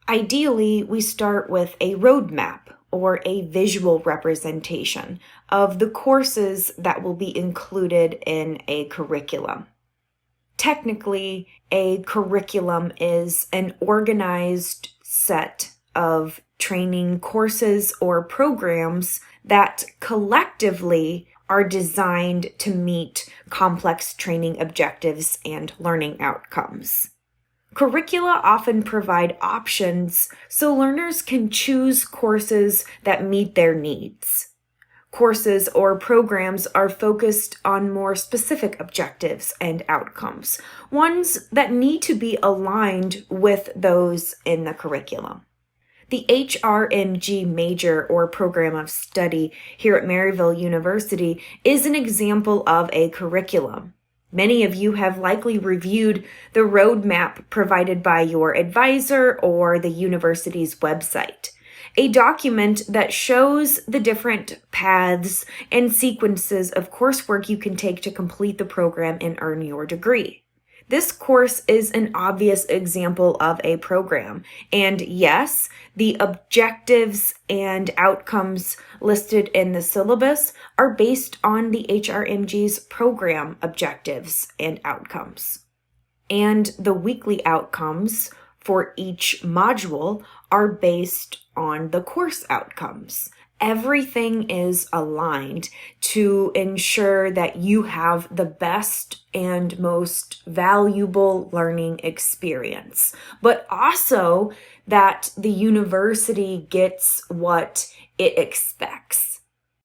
Ideally, we start with a roadmap or a visual representation of the courses that will be included in a curriculum. Technically, a curriculum is an organized set of training courses or programs that collectively are designed to meet complex training objectives and learning outcomes. Curricula often provide options so learners can choose courses that meet their needs. Courses or programs are focused on more specific objectives and outcomes, ones that need to be aligned with those in the curriculum. The HRMG major or program of study here at Maryville University is an example of a curriculum. Many of you have likely reviewed the roadmap provided by your advisor or the university's website, a document that shows the different paths and sequences of coursework you can take to complete the program and earn your degree. This course is an obvious example of a program, and yes, the objectives and outcomes listed in the syllabus are based on the HRMG's program objectives and outcomes. And the weekly outcomes for each module are based on the course outcomes. Everything is aligned to ensure that you have the best and most valuable learning experience, but also that the university gets what it expects.